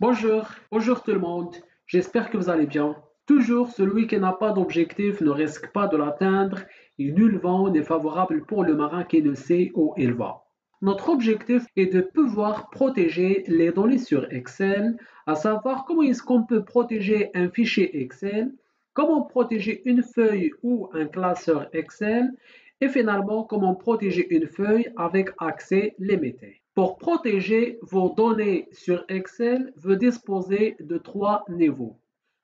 Bonjour tout le monde, j'espère que vous allez bien. Toujours, celui qui n'a pas d'objectif ne risque pas de l'atteindre et nul vent n'est favorable pour le marin qui ne sait où il va. Notre objectif est de pouvoir protéger les données sur Excel, à savoir comment est-ce qu'on peut protéger un fichier Excel, comment protéger une feuille ou un classeur Excel et finalement comment protéger une feuille avec accès limité. Pour protéger vos données sur Excel, vous disposez de trois niveaux.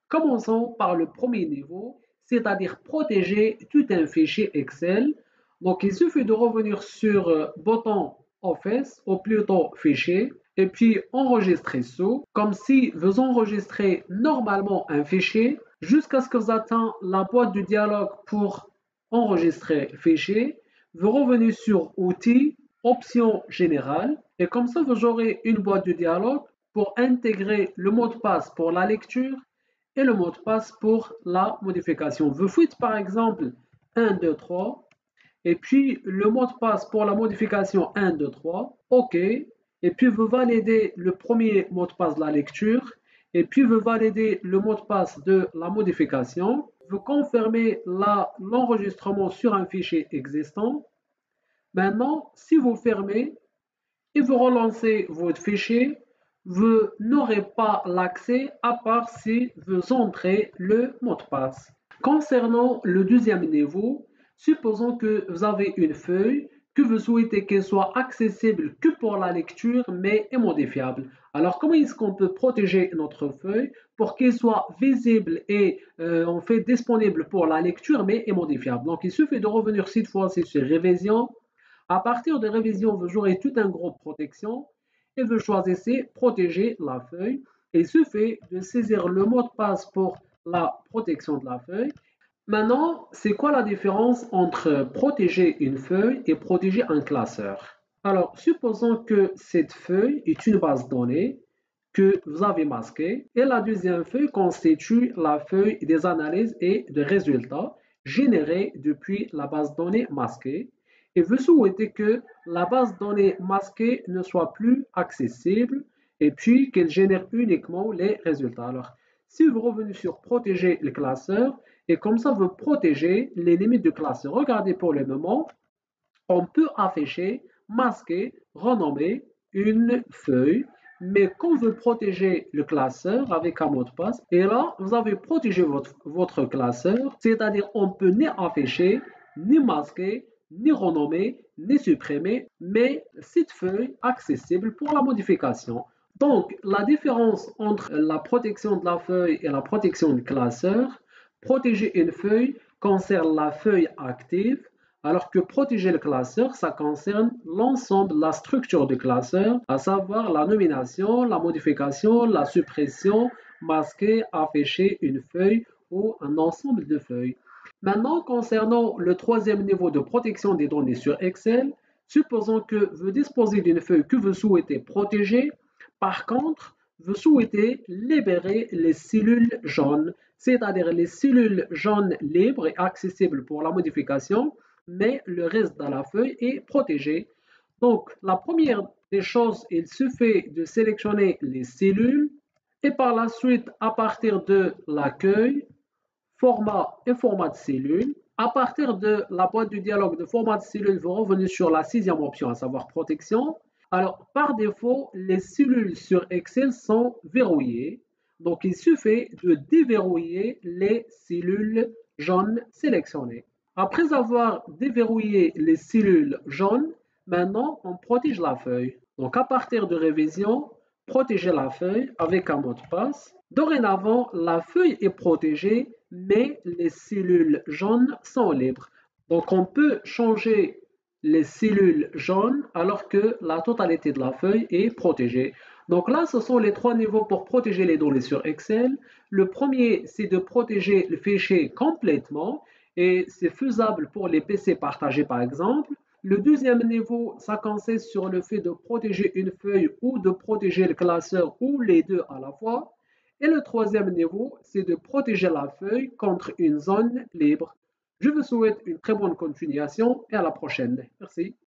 Commençons par le premier niveau, c'est-à-dire protéger tout un fichier Excel. Donc, il suffit de revenir sur bouton Office, ou plutôt fichier, et puis enregistrer sous, comme si vous enregistrez normalement un fichier, jusqu'à ce que vous atteignez la boîte du dialogue pour enregistrer fichier. Vous revenez sur Outils, Options générales, et comme ça, vous aurez une boîte de dialogue pour intégrer le mot de passe pour la lecture et le mot de passe pour la modification. Vous faites par exemple 1, 2, 3 et puis le mot de passe pour la modification 1, 2, 3, OK, et puis vous validez le premier mot de passe de la lecture et puis vous validez le mot de passe de la modification. Vous confirmez l'enregistrement sur un fichier existant. Maintenant, si vous fermez et vous relancez votre fichier, vous n'aurez pas l'accès à part si vous entrez le mot de passe. Concernant le deuxième niveau, supposons que vous avez une feuille que vous souhaitez qu'elle soit accessible que pour la lecture mais est modifiable. Alors comment est-ce qu'on peut protéger notre feuille pour qu'elle soit visible et en fait disponible pour la lecture mais est modifiable? Donc il suffit de revenir cette fois-ci sur révision. À partir de révision, vous jouez tout un groupe protection et vous choisissez protéger la feuille. Il suffit de saisir le mot de passe pour la protection de la feuille. Maintenant, c'est quoi la différence entre protéger une feuille et protéger un classeur? Alors, supposons que cette feuille est une base de données que vous avez masquée et la deuxième feuille constitue la feuille des analyses et des résultats générés depuis la base de données masquée et vous souhaitez que la base de données masquée ne soit plus accessible et puis qu'elle génère uniquement les résultats. Alors, si vous revenez sur protéger le classeur, et comme ça, vous protégez les limites du classeur. Regardez pour le moment, on peut afficher, masquer, renommer une feuille, mais quand vous protégez le classeur avec un mot de passe, et là, vous avez protégé votre classeur, c'est-à-dire on peut ni afficher, ni masquer, ni renommer, ni supprimer, mais cette feuille accessible pour la modification. Donc, la différence entre la protection de la feuille et la protection du classeur, protéger une feuille concerne la feuille active, alors que protéger le classeur, ça concerne l'ensemble de la structure du classeur, à savoir la nomination, la modification, la suppression, masquer, afficher une feuille ou un ensemble de feuilles. Maintenant, concernant le troisième niveau de protection des données sur Excel, supposons que vous disposez d'une feuille que vous souhaitez protéger. Par contre, vous souhaitez libérer les cellules jaunes, c'est-à-dire les cellules jaunes libres et accessibles pour la modification, mais le reste de la feuille est protégé. Donc, la première des choses, il suffit de sélectionner les cellules et par la suite, à partir de l'accueil, format et format de cellule, à partir de la boîte du dialogue de format de cellule, vous revenez sur la sixième option, à savoir protection. Alors, par défaut, les cellules sur Excel sont verrouillées. Donc, il suffit de déverrouiller les cellules jaunes sélectionnées. Après avoir déverrouillé les cellules jaunes, maintenant, on protège la feuille. Donc, à partir de révision, protéger la feuille avec un mot de passe. Dorénavant, la feuille est protégée, mais les cellules jaunes sont libres. Donc, on peut changer les cellules jaunes alors que la totalité de la feuille est protégée. Donc là, ce sont les trois niveaux pour protéger les données sur Excel. Le premier, c'est de protéger le fichier complètement et c'est faisable pour les PC partagés par exemple. Le deuxième niveau, ça consiste sur le fait de protéger une feuille ou de protéger le classeur ou les deux à la fois. Et le troisième niveau, c'est de protéger la feuille contre une zone libre. Je vous souhaite une très bonne continuation et à la prochaine. Merci.